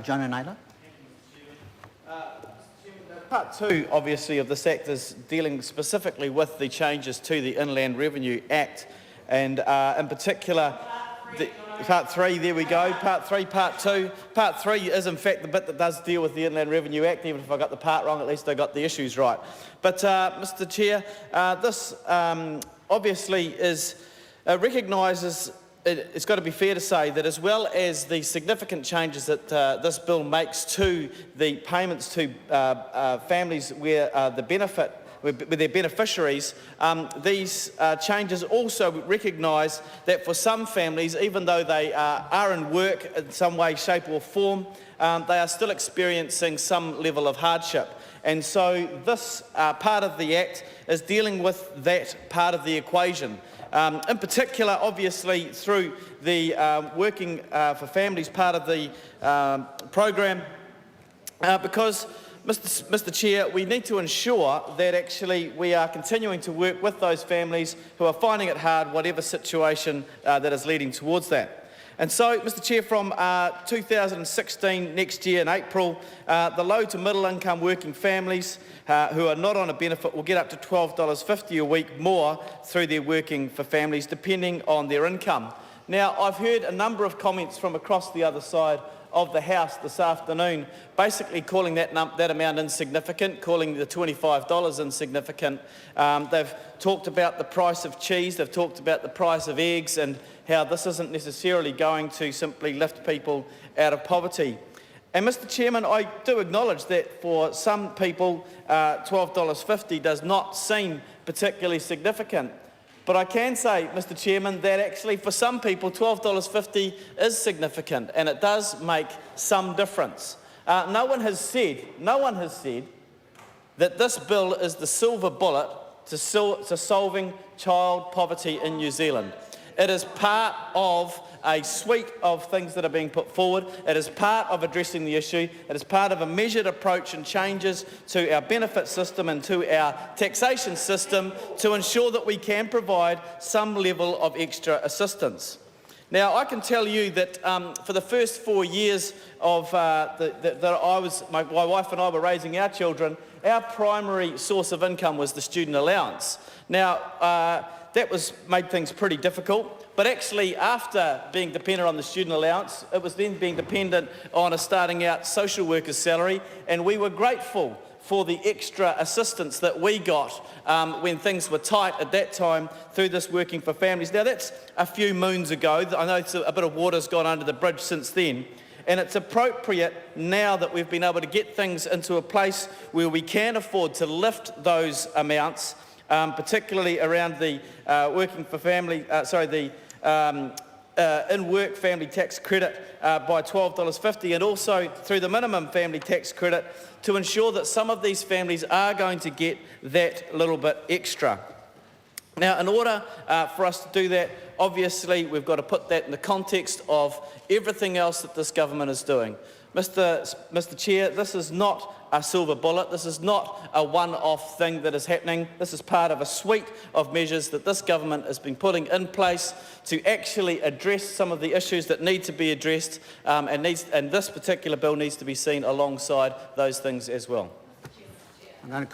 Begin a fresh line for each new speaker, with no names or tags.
John and Naylor.
Part 2, obviously, of this Act is dealing specifically with the changes to the Inland Revenue Act, and in particular, Part 3, there we go, Part 3, Part 2. Part 3 is, in fact, the bit that does deal with the Inland Revenue Act. Even if I got the part wrong, at least I got the issues right. But, Mr Chair, this obviously is recognises, it's got to be fair to say that as well as the significant changes that this bill makes to the payments to families where with their beneficiaries, these changes also recognise that for some families, even though they are in work in some way, shape or form, they are still experiencing some level of hardship. And so this part of the Act is dealing with that part of the equation. In particular, obviously, through the Working for Families part of the program, because Mr Chair, we need to ensure that actually we are continuing to work with those families who are finding it hard, whatever situation that is leading towards that. And so, Mr Chair, from 2016, next year in April, the low to middle income working families who are not on a benefit will get up to $12.50 a week more through their Working for Families, depending on their income. Now, I've heard a number of comments from across the other side of the House this afternoon, basically calling that amount insignificant, calling the $25 insignificant. They've talked about the price of cheese, they've talked about the price of eggs, and how this isn't necessarily going to simply lift people out of poverty. And Mr Chairman, I do acknowledge that for some people, $12.50 does not seem particularly significant. But I can say, Mr Chairman, that actually for some people $12.50 is significant, and it does make some difference. No one has said that this bill is the silver bullet to solving child poverty in New Zealand. It is part of a suite of things that are being put forward. It is part of addressing the issue. It is part of a measured approach and changes to our benefit system and to our taxation system to ensure that we can provide some level of extra assistance. Now, I can tell you that for the first 4 years of my wife and I were raising our children, our primary source of income was the student allowance. Now, that made things pretty difficult, but actually after being dependent on the student allowance, it was then being dependent on a starting out social worker's salary, and we were grateful for the extra assistance that we got when things were tight at that time through this Working for Families. Now that's a few moons ago. I know a bit of water's gone under the bridge since then. And it's appropriate now that we've been able to get things into a place where we can afford to lift those amounts, particularly around the Working for Family, in-work family tax credit by $12.50, and also through the minimum family tax credit to ensure that some of these families are going to get that little bit extra. Now, in order for us to do that, obviously we've got to put that in the context of everything else that this government is doing. Mr Chair, this is not a silver bullet. This is not a one-off thing that is happening. This is part of a suite of measures that this government has been putting in place to actually address some of the issues that need to be addressed, and this particular bill needs to be seen alongside those things as well.
I'm going to